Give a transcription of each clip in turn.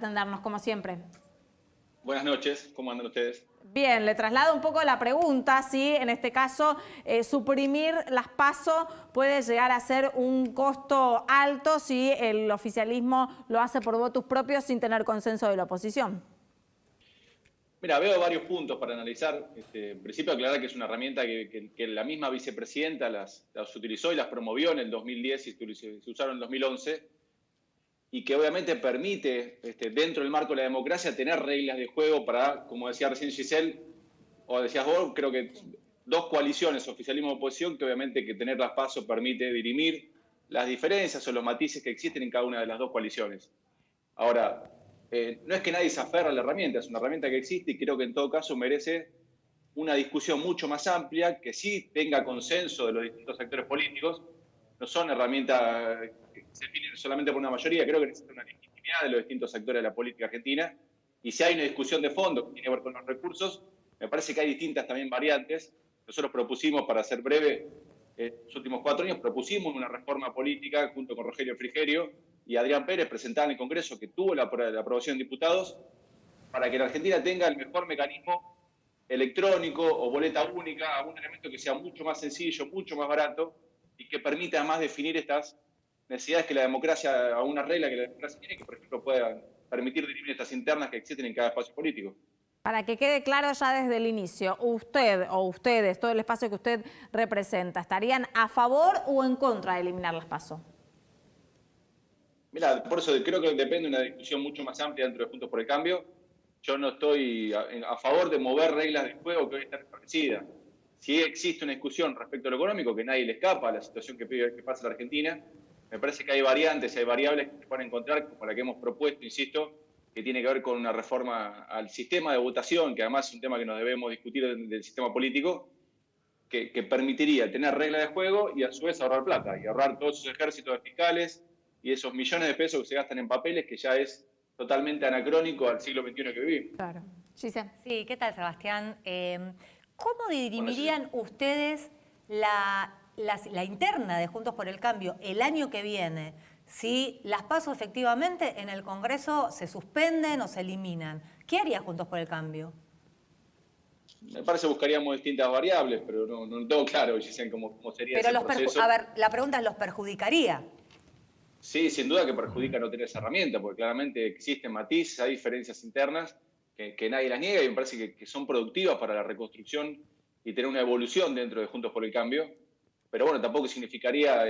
Atendernos como siempre. Buenas noches, ¿cómo andan ustedes? Bien, le traslado un poco la pregunta, si en este caso suprimir las PASO puede llegar a ser un costo alto si el oficialismo lo hace por votos propios sin tener consenso de la oposición. Mira, veo varios puntos para analizar. En principio, aclarar que es una herramienta que la misma vicepresidenta las utilizó y las promovió en el 2010 y se usaron en el 2011, y que obviamente permite, dentro del marco de la democracia, tener reglas de juego para, como decía recién Giselle, o decías vos, creo que dos coaliciones, oficialismo y oposición, que obviamente que tener las PASO permite dirimir las diferencias o los matices que existen en cada una de las dos coaliciones. Ahora, no es que nadie se aferra a la herramienta, es una herramienta que existe y creo que en todo caso merece una discusión mucho más amplia, que sí tenga consenso de los distintos actores políticos. No son herramientas que se definen solamente por una mayoría, creo que necesita una legitimidad de los distintos actores de la política argentina. Y si hay una discusión de fondo que tiene que ver con los recursos, me parece que hay distintas también variantes. Nosotros propusimos, para ser breve, los últimos 4 años propusimos una reforma política junto con Rogelio Frigerio y Adrián Pérez, presentada en el Congreso, que tuvo la aprobación de diputados, para que la Argentina tenga el mejor mecanismo electrónico o boleta única, algún elemento que sea mucho más sencillo, mucho más barato y que permita además definir estas necesidades que la democracia, a una regla que la democracia tiene, que por ejemplo pueda permitir dirimir estas internas que existen en cada espacio político. Para que quede claro ya desde el inicio, usted o ustedes, todo el espacio que usted representa, ¿estarían a favor o en contra de eliminar las PASO? Mira, por eso creo que depende de una discusión mucho más amplia dentro de Juntos por el Cambio. Yo no estoy a favor de mover reglas de juego que hoy están establecidas. Si existe una discusión respecto a lo económico, que nadie le escapa a la situación que pasa en la Argentina, me parece que hay variantes, hay variables que se pueden encontrar, como la que hemos propuesto, insisto, que tiene que ver con una reforma al sistema de votación, que además es un tema que nos debemos discutir del sistema político, que permitiría tener reglas de juego y a su vez ahorrar plata, y ahorrar todos esos ejércitos de fiscales y esos millones de pesos que se gastan en papeles, que ya es totalmente anacrónico al siglo XXI que vivimos. Claro. Giselle. Sí, ¿qué tal, Sebastián? ¿Cómo dirimirían ustedes la interna de Juntos por el Cambio el año que viene? Si las PASO efectivamente en el Congreso se suspenden o se eliminan, ¿qué haría Juntos por el Cambio? Me parece que buscaríamos distintas variables, pero no tengo claro, Giselle, cómo sería ese proceso. A ver, la pregunta es, ¿los perjudicaría? Sí, sin duda que perjudica no tener esa herramienta, porque claramente existen matices, hay diferencias internas que nadie las niega y me parece que son productivas para la reconstrucción y tener una evolución dentro de Juntos por el Cambio. Pero bueno, tampoco significaría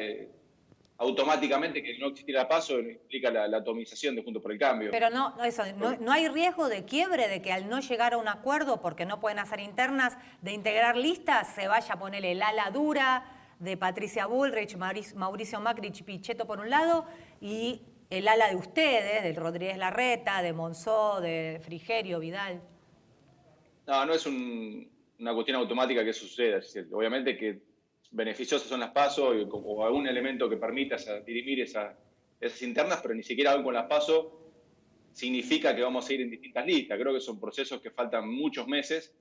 automáticamente que no existiera paso, implica la atomización de Juntos por el Cambio. Pero no hay riesgo de quiebre, de que al no llegar a un acuerdo, porque no pueden hacer internas, de integrar listas, se vaya a poner el ala dura de Patricia Bullrich, Mauricio Macri, Pichetto por un lado, y el ala de ustedes, de Rodríguez Larreta, de Monzó, de Frigerio, Vidal. No es una cuestión automática que eso suceda. Obviamente que beneficiosas son las PASO o algún elemento que permita dirimir esas internas, pero ni siquiera aún con las PASO significa que vamos a ir en distintas listas. Creo que son procesos que faltan muchos meses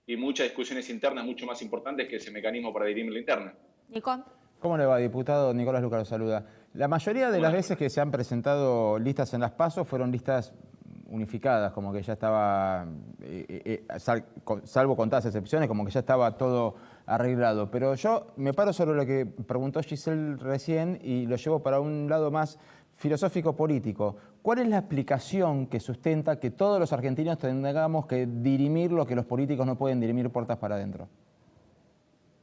y muchas discusiones internas mucho más importantes que ese mecanismo para dirimir la interna. Nico. ¿Cómo le va, diputado? Nicolás Luca lo saluda. La mayoría de las veces que se han presentado listas en las PASO fueron listas unificadas, como que ya estaba, salvo contadas excepciones, como que ya estaba todo arreglado. Pero yo me paro sobre lo que preguntó Giselle recién y lo llevo para un lado más filosófico-político. ¿Cuál es la explicación que sustenta que todos los argentinos tengamos que dirimir lo que los políticos no pueden dirimir puertas para adentro?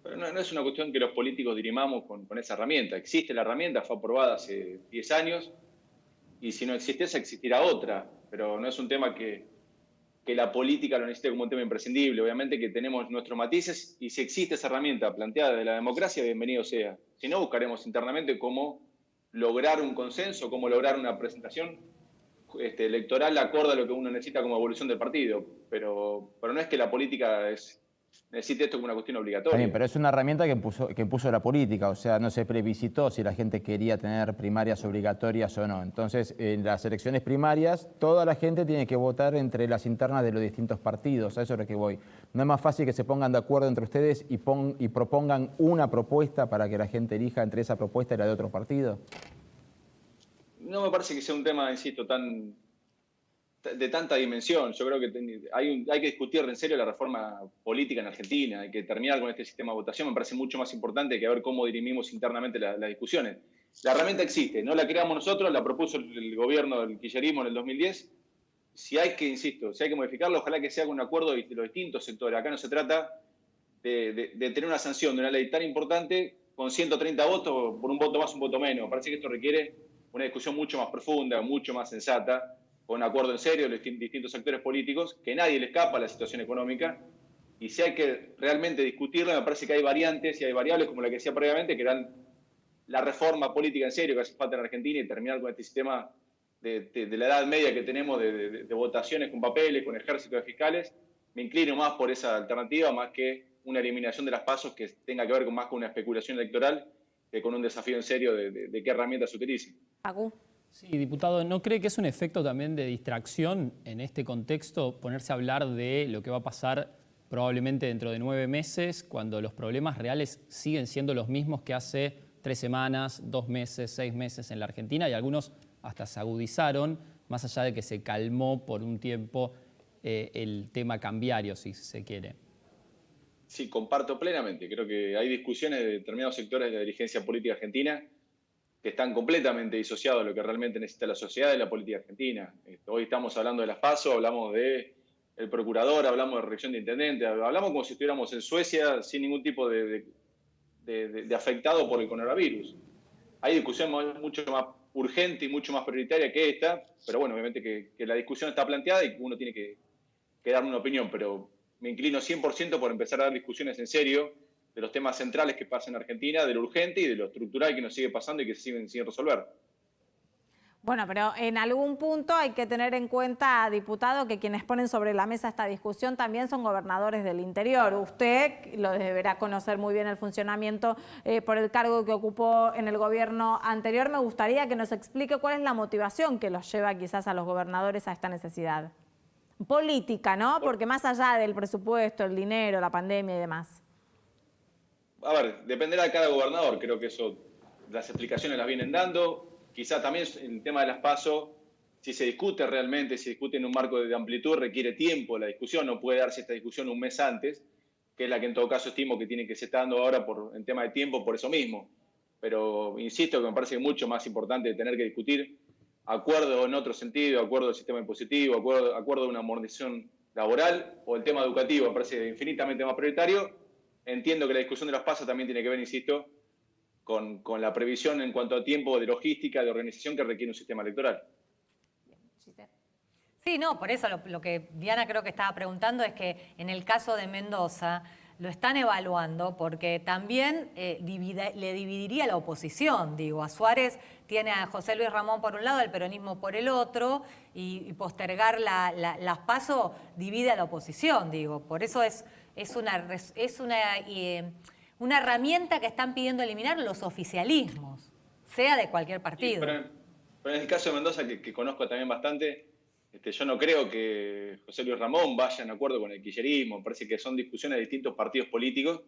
Pero no es una cuestión que los políticos dirimamos con esa herramienta. Existe la herramienta, fue aprobada hace 10 años, y si no existe esa, existirá otra. Pero no es un tema que la política lo necesite como un tema imprescindible. Obviamente que tenemos nuestros matices, y si existe esa herramienta planteada de la democracia, bienvenido sea. Si no, buscaremos internamente cómo lograr un consenso, cómo lograr una presentación electoral acorde a lo que uno necesita como evolución del partido. Pero no es que la política necesite esto como una cuestión obligatoria. Bien, pero es una herramienta que impuso la política, o sea, no se plebiscitó si la gente quería tener primarias obligatorias o no. Entonces, en las elecciones primarias, toda la gente tiene que votar entre las internas de los distintos partidos, a eso es lo que voy. ¿No es más fácil que se pongan de acuerdo entre ustedes y propongan una propuesta para que la gente elija entre esa propuesta y la de otro partido? No me parece que sea un tema, insisto, tan de tanta dimensión. Yo creo que hay que discutir en serio la reforma política en Argentina, hay que terminar con este sistema de votación, me parece mucho más importante que ver cómo dirimimos internamente las discusiones. La herramienta existe, no la creamos nosotros, la propuso el gobierno del kirchnerismo en el 2010. Si hay que, insisto, si hay que modificarlo, ojalá que sea con un acuerdo de los distintos sectores. Acá no se trata de tener una sanción de una ley tan importante con 130 votos, por un voto más, un voto menos. Me parece que esto requiere una discusión mucho más profunda, mucho más sensata, con un acuerdo en serio de los distintos sectores políticos, que nadie le escapa a la situación económica. Y si hay que realmente discutirla, me parece que hay variantes y hay variables, como la que decía previamente, que eran la reforma política en serio que hace falta en Argentina y terminar con este sistema de la edad media que tenemos de votaciones con papeles, con ejércitos de fiscales. Me inclino más por esa alternativa, más que una eliminación de las PASO que tenga que ver más con una especulación electoral que con un desafío en serio de qué herramientas se utilicen. Sí, diputado, ¿no cree que es un efecto también de distracción en este contexto ponerse a hablar de lo que va a pasar probablemente dentro de 9 meses, cuando los problemas reales siguen siendo los mismos que hace 3 semanas, 2 meses, 6 meses en la Argentina, y algunos hasta se agudizaron, más allá de que se calmó por un tiempo el tema cambiario, si se quiere? Sí, comparto plenamente. Creo que hay discusiones de determinados sectores de la dirigencia política argentina que están completamente disociados de lo que realmente necesita la sociedad y la política argentina. Hoy estamos hablando de las PASO, hablamos del procurador, hablamos de reelección de intendente, hablamos como si estuviéramos en Suecia sin ningún tipo de afectado por el coronavirus. Hay discusión mucho más urgente y mucho más prioritaria que esta, pero bueno, obviamente que la discusión está planteada y uno tiene que darme una opinión, pero me inclino 100% por empezar a dar discusiones en serio de los temas centrales que pasan en Argentina, de lo urgente y de lo estructural que nos sigue pasando y que siguen sin resolver. Bueno, pero en algún punto hay que tener en cuenta, diputado, que quienes ponen sobre la mesa esta discusión también son gobernadores del interior. Usted lo deberá conocer muy bien el funcionamiento por el cargo que ocupó en el gobierno anterior. Me gustaría que nos explique cuál es la motivación que los lleva quizás a los gobernadores a esta necesidad política, ¿no? Porque más allá del presupuesto, el dinero, la pandemia y demás. A ver, dependerá de cada gobernador. Creo que eso, las explicaciones las vienen dando. Quizá también el tema de las PASO, si se discute realmente, si se discute en un marco de amplitud, requiere tiempo la discusión. No puede darse esta discusión un mes antes, que es la que en todo caso estimo que tiene que se está dando ahora en tema de tiempo por eso mismo. Pero insisto que me parece mucho más importante tener que discutir acuerdo en otro sentido, acuerdo del sistema impositivo, acuerdo de una modernización laboral o el tema educativo. Me parece infinitamente más prioritario. Entiendo que la discusión de las PASO también tiene que ver, insisto, con la previsión en cuanto a tiempo de logística, de organización que requiere un sistema electoral. Sí, no, por eso lo que Diana creo que estaba preguntando es que en el caso de Mendoza lo están evaluando porque también le dividiría la oposición. Digo, a Suárez tiene a José Luis Ramón por un lado, el peronismo por el otro, y postergar las PASO divide a la oposición. Digo, por eso es una herramienta que están pidiendo eliminar los oficialismos, sea de cualquier partido. Sí, pero en el caso de Mendoza, que conozco también bastante, yo no creo que José Luis Ramón vaya en acuerdo con el kirchnerismo. Me parece que son discusiones de distintos partidos políticos,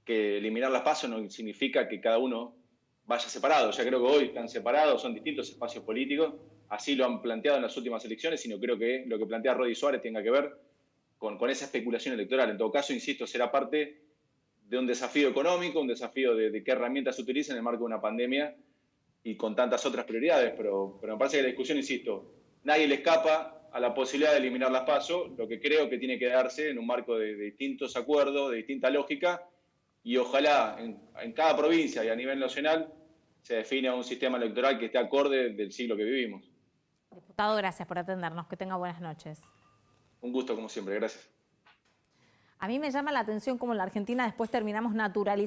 que eliminar las PASO no significa que cada uno vaya separado. Ya creo que hoy están separados, son distintos espacios políticos, así lo han planteado en las últimas elecciones, y no creo que lo que plantea Rodi Suárez tenga que ver con esa especulación electoral. En todo caso, insisto, será parte de un desafío económico, un desafío de qué herramientas se utilizan en el marco de una pandemia y con tantas otras prioridades, pero me parece que la discusión, insisto, nadie le escapa a la posibilidad de eliminar las PASO. Lo que creo que tiene que darse en un marco de distintos acuerdos, de distinta lógica, y ojalá en cada provincia y a nivel nacional se defina un sistema electoral que esté acorde del siglo que vivimos. Diputado, gracias por atendernos. Que tenga buenas noches. Un gusto, como siempre. Gracias. A mí me llama la atención cómo en la Argentina después terminamos naturalizando